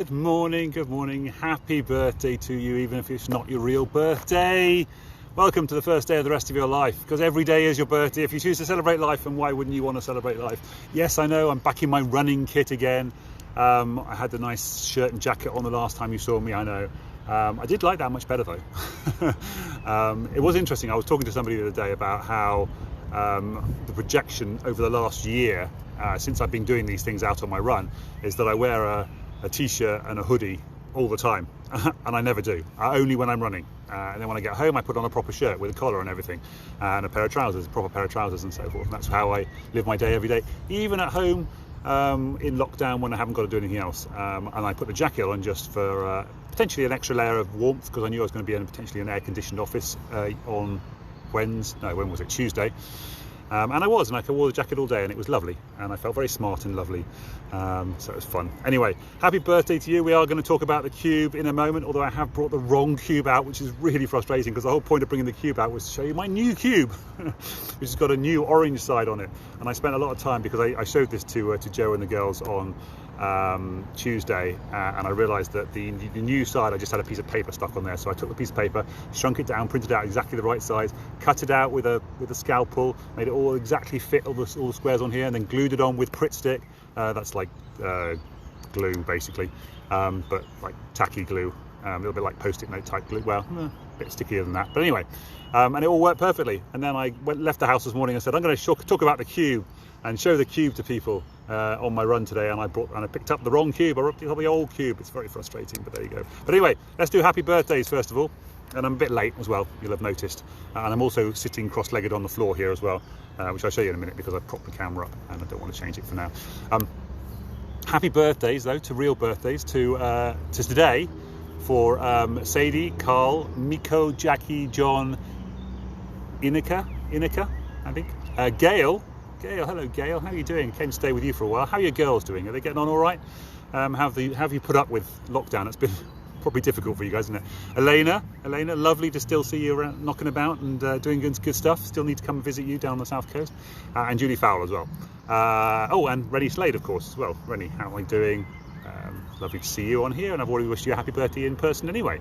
Good morning, happy birthday to you, even if it's not your real birthday. Welcome to the first day of the rest of your life, because every day is your birthday. If you choose to celebrate life, and why wouldn't you want to celebrate life? Yes, I know, I'm back in my running kit again. I had the nice shirt and jacket on the last time you saw me, I know. I did like that much better though. It was interesting, I was talking to somebody the other day about how the projection over the last year, since I've been doing these things out on my run, is that I wear a t-shirt and a hoodie all the time, and I never do, only when I'm running, and then when I get home I put on a proper shirt with a collar and everything, and a pair of trousers, proper pair of trousers and so forth, and that's how I live my day every day, even at home, in lockdown when I haven't got to do anything else, and I put the jacket on just for potentially an extra layer of warmth, because I knew I was going to be in potentially an air-conditioned office on Tuesday. And I wore the jacket all day, and it was lovely, and I felt very smart and lovely, so it was fun. Anyway, happy birthday to you. We are going to talk about the cube in a moment, although I have brought the wrong cube out, which is really frustrating, because the whole point of bringing the cube out was to show you my new cube, which has got a new orange side on it. And I spent a lot of time, because I showed this to Joe and the girls on Tuesday, and I realised that the new side, I just had a piece of paper stuck on there, so I took the piece of paper, shrunk it down, printed out exactly the right size, cut it out with a scalpel, made it all exactly fit all the squares on here, and then glued it on with Pritt stick. That's like glue basically, but like tacky glue, a little bit like post-it note type glue. Well, a bit stickier than that, but anyway, and it all worked perfectly. And then I left the house this morning and said I'm going to talk about the cube and show the cube to people on my run today, and I picked up the wrong cube. I picked up the old cube. It's very frustrating, but there you go. But anyway, let's do happy birthdays first of all. And I'm a bit late as well, you'll have noticed. And I'm also sitting cross-legged on the floor here as well, which I'll show you in a minute, because I've propped the camera up and I don't want to change it for now. Happy birthdays though, to real birthdays, to today, for Sadie, Carl, Mikko, Jackie, John, Ineke, I think. Gail, hello Gail, how are you doing? Came to stay with you for a while. How are your girls doing? Are they getting on all right? Have you put up with lockdown? It's been probably difficult for you guys, isn't it? Elena, lovely to still see you around, knocking about and doing good stuff. Still need to come and visit you down on the south coast. And Julie Fowler as well. Oh, and Renny Slade, of course, as well. Renny, how are you doing? Lovely to see you on here, and I've already wished you a happy birthday in person anyway.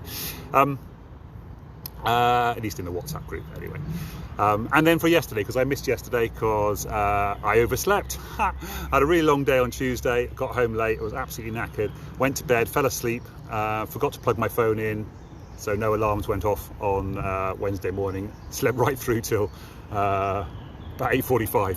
At least in the WhatsApp group anyway. And then for yesterday, because I missed yesterday because I overslept. I had a really long day on Tuesday, got home late, I was absolutely knackered, went to bed, fell asleep, forgot to plug my phone in, so no alarms went off on Wednesday morning, slept right through till about 8:45.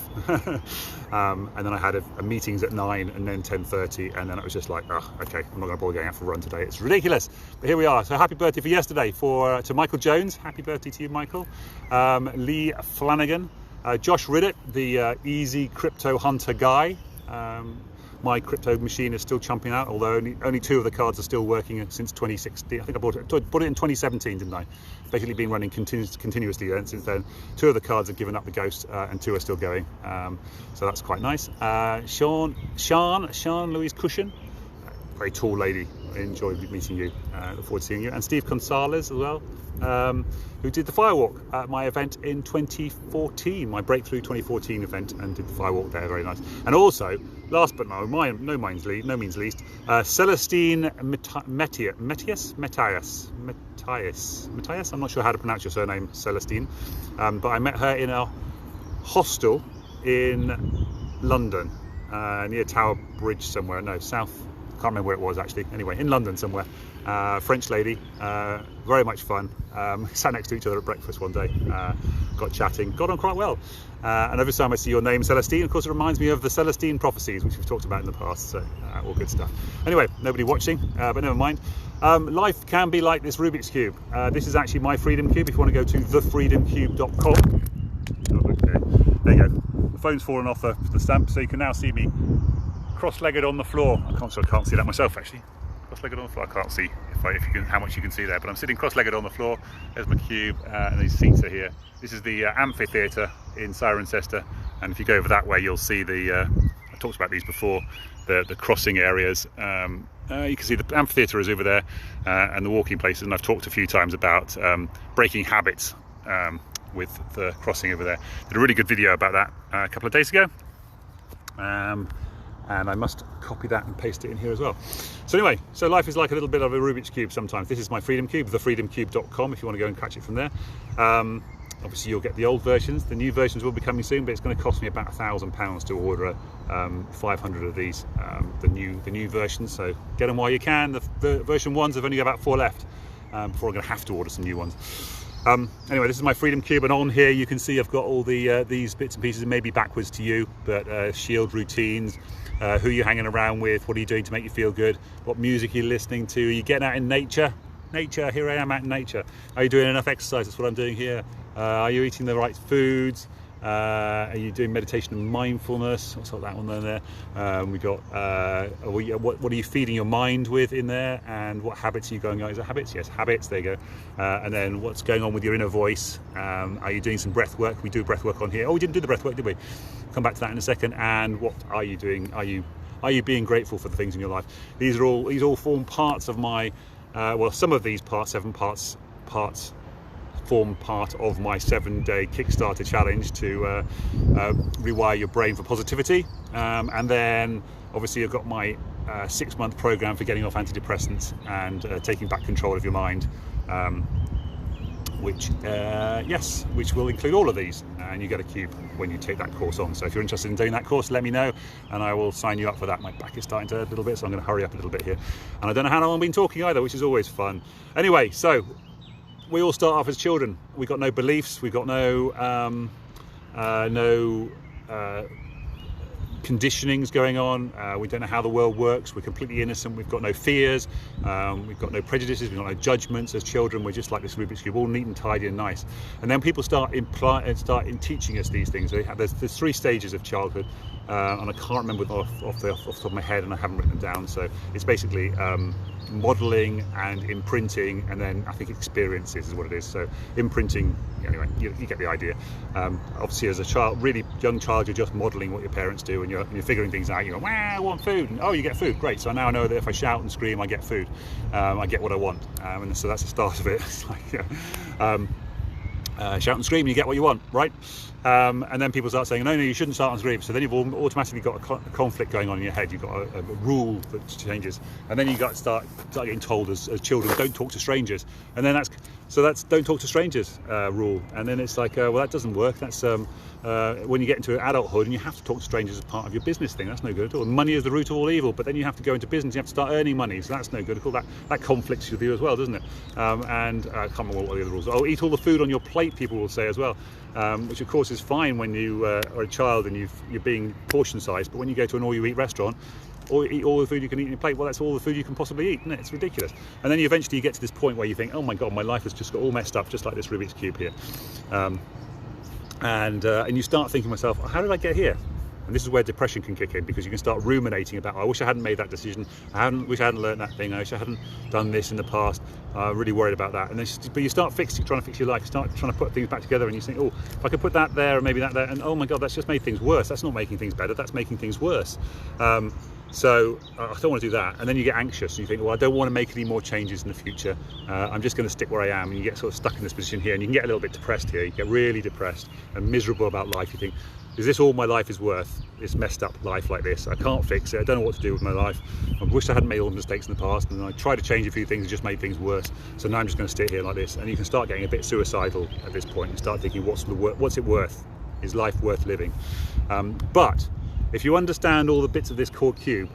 And then I had a meetings at 9 and then 10:30, and then it was just like, oh, okay, I'm not going to bother going out for a run today. It's ridiculous, but here we are. So happy birthday for yesterday to Michael Jones. Happy birthday to you, Michael. Lee Flanagan, Josh Riddett, the easy crypto hunter guy. My crypto machine is still chumping out, although only 2 of the cards are still working since 2016. I think I bought it in 2017, didn't I? Basically been running continuously since then. 2 of the cards have given up the ghost, and 2 are still going. So that's quite nice. Siân Louise Cushion, very tall lady. I enjoyed meeting you. Look forward to seeing you. And Steve Consalvez as well, who did the firewalk at my event in 2014, my Breakthrough 2014 event, and did the firewalk there. Very nice. And also, last but no means least, Célestine Matthias. I'm not sure how to pronounce your surname, Célestine, but I met her in a hostel in London, near Tower Bridge somewhere. No, south. Can't remember where it was actually. Anyway, in London somewhere. French lady, very much fun. Sat next to each other at breakfast one day, got chatting, got on quite well. And every time I see your name, Célestine, of course it reminds me of the Célestine prophecies, which we've talked about in the past, so all good stuff. Anyway, nobody watching, but never mind. Life can be like this Rubik's Cube. This is actually my Freedom Cube, if you want to go to thefreedomcube.com. Oh, okay. There you go. The phone's fallen off the stamp, so you can now see me cross-legged on the floor. I can't see that myself actually. Cross-legged on the floor. I can't see how much you can see there, but I'm sitting cross-legged on the floor. There's my cube, and these seats are here. This is the amphitheatre in Cirencester, and if you go over that way, you'll see I talked about these before, the crossing areas. You can see the amphitheatre is over there, and the walking places. And I've talked a few times about breaking habits with the crossing over there. Did a really good video about that a couple of days ago. and I must copy that and paste it in here as well. So anyway, so life is like a little bit of a Rubik's Cube sometimes. This is my Freedom Cube, thefreedomcube.com if you want to go and catch it from there. Obviously you'll get the old versions, the new versions will be coming soon, but it's going to cost me about £1,000 to order 500 of these, the new versions, so get them while you can. The version 1s have only got about 4 left before I'm going to have to order some new ones. Anyway, this is my Freedom Cube, and on here you can see I've got all the these bits and pieces, maybe backwards to you, but shield routines, who you're hanging around with, what are you doing to make you feel good, what music you're listening to, are you getting out in nature? Here I am out in nature. Are you doing enough exercise? That's what I'm doing here. Are you eating the right foods? Are you doing meditation and mindfulness? What's that one there? We got what are you feeding your mind with in there, and what habits are you going on? Is it habits? Yes, habits. There you go. And then what's going on with your inner voice? Are you doing some breath work? We do breath work on here. Oh, we didn't do the breath work, did we? Come back to that in a second. And what are you doing? Are you being grateful for the things in your life? These all form parts of my well, some of these parts, 7 parts form part of my 7-day Kickstarter challenge to rewire your brain for positivity, and then obviously I've got my 6-month program for getting off antidepressants and taking back control of your mind, which will include all of these, and you get a cube when you take that course on. So if you're interested in doing that course, let me know and I will sign you up for that. My back is starting to hurt a little bit, so I'm going to hurry up a little bit here, and I don't know how long I've been talking either, which is always fun. Anyway, so we all start off as children. We've got no beliefs, we've got no conditionings going on, we don't know how the world works, we're completely innocent, we've got no fears, we've got no prejudices, we've got no judgments. As children, we're just like this Rubik's Cube, all neat and tidy and nice. And then people start teaching us these things. There's 3 stages of childhood, and I can't remember off the top of my head, and I haven't written them down. So it's basically modelling and imprinting, and then I think experiences is what it is. So imprinting, anyway, you get the idea. Obviously as a child, really young child, you're just modelling what your parents do, and you're figuring things out. You go, wow, I want food, and oh, you get food, great. So now I know that if I shout and scream, I get food, I get what I want, and so that's the start of it. It's like, shout and scream, you get what you want, right? And then people start saying, no, you shouldn't start and scream. So then you've automatically got a conflict going on in your head. You've got a rule that changes, and then you got to start getting told as children, don't talk to strangers. And then that's don't talk to strangers rule. And then it's like, well, that doesn't work. That's when you get into adulthood and you have to talk to strangers as part of your business thing. That's no good at all. Money is the root of all evil, but then you have to go into business. You have to start earning money, so that's no good at all. That conflicts with you as well, doesn't it? And I can't remember what the other rules are. Oh, eat all the food on your plate, people will say as well, which of course is fine when you are a child and you're being portion sized. But when you go to an all-you-eat restaurant, or eat all the food you can eat in your plate, well, that's all the food you can possibly eat, isn't it? It's ridiculous. And then you eventually get to this point where you think, oh my god, my life has just got all messed up, just like this Rubik's Cube here. And you start thinking to myself, how did I get here? And this is where depression can kick in, because you can start ruminating about, I wish I hadn't made that decision, wish I hadn't learned that thing, I wish I hadn't done this in the past, I'm really worried about that. And then, but you start trying to fix your life, you start trying to put things back together, and you think, oh, if I could put that there and maybe that there, and oh my god, that's just made things worse. That's not making things better, that's making things worse. So I don't want to do that. And then you get anxious and you think, well, I don't want to make any more changes in the future. I'm just going to stick where I am. And you get sort of stuck in this position here, and you can get a little bit depressed here. You get really depressed and miserable about life. You think, is this all my life is worth? This messed up life like this? I can't fix it. I don't know what to do with my life. I wish I hadn't made all the mistakes in the past, and I tried to change a few things and just made things worse. So now I'm just going to sit here like this. And you can start getting a bit suicidal at this point. You start thinking, what's it worth? Is life worth living? But if you understand all the bits of this core cube,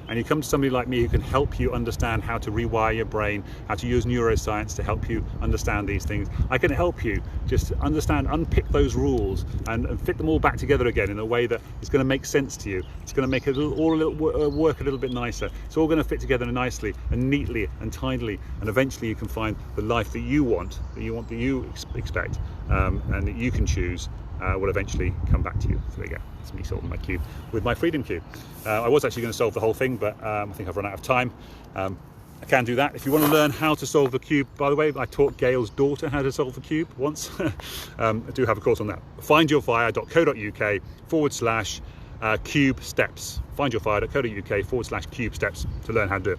and you come to somebody like me who can help you understand how to rewire your brain, how to use neuroscience to help you understand these things, I can help you just unpick those rules and fit them all back together again in a way that is going to make sense to you. It's going to make it work a little bit nicer. It's all going to fit together nicely and neatly and tidily, and eventually you can find the life that you want, that you expect, and that you can choose. Will eventually come back to you. So there you go, that's me solving my cube with my Freedom Cube. I was actually going to solve the whole thing, but I think I've run out of time. I can do that. If you want to learn how to solve the cube, by the way, I taught Gail's daughter how to solve the cube once. I do have a course on that. findyourfire.co.uk/cube steps. findyourfire.co.uk/cube steps to learn how to do it.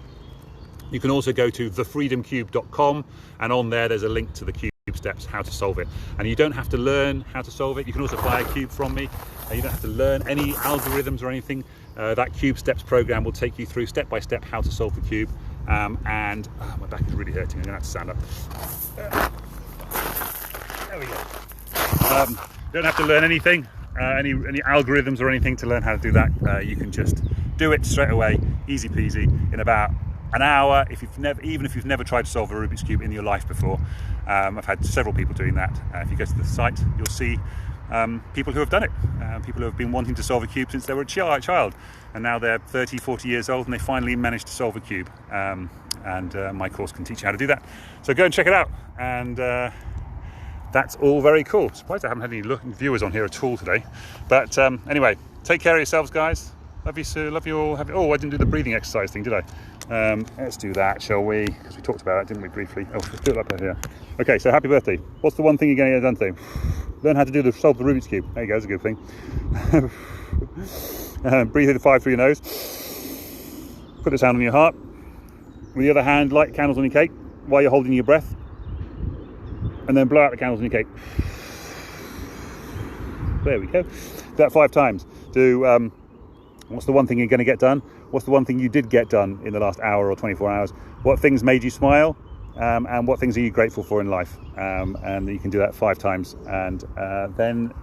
You can also go to thefreedomcube.com, and on there there's a link to the cube steps, how to solve it. And you don't have to learn how to solve it. You can also buy a cube from me. You don't have to learn any algorithms or anything. That Cube Steps program will take you through step by step how to solve the cube. And my back is really hurting. I'm going to have to stand up. There we go. You don't have to learn anything, any algorithms or anything to learn how to do that. You can just do it straight away, easy peasy, in about an hour. Even if you've never tried to solve a Rubik's Cube in your life before. I've had several people doing that. If you go to the site, you'll see people who have done it. People who have been wanting to solve a cube since they were a child, and now they're 30, 40 years old and they finally managed to solve a cube. My course can teach you how to do that. So go and check it out. And that's all very cool. Surprised I haven't had any viewers on here at all today. But anyway, take care of yourselves, guys. Love you, Sue. Love you all. Oh, I didn't do the breathing exercise thing, did I? Let's do that, shall we? Because we talked about that, didn't we, briefly? Oh, let's do it up here. Okay, so happy birthday. What's the one thing you're going to get done today? Learn how to solve the Rubik's Cube. There you go, that's a good thing. Breathe 5 through your nose. Put this hand on your heart. With the other hand, light candles on your cake while you're holding your breath. And then blow out the candles on your cake. There we go. Do that 5 times. Do what's the one thing you're going to get done? What's the one thing you did get done in the last hour or 24 hours? What things made you smile? And what things are you grateful for in life? And you can do that 5 times. And then,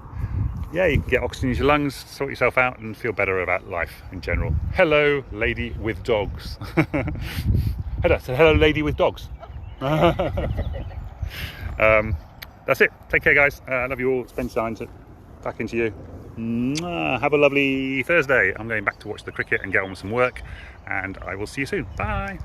yeah, you can get oxygen in your lungs, sort yourself out and feel better about life in general. Hello, lady with dogs. Hello, lady with dogs. That's it. Take care, guys. I love you all. Spend time back into you. Have a lovely Thursday. I'm going back to watch the cricket and get on with some work, and I will see you soon. Bye.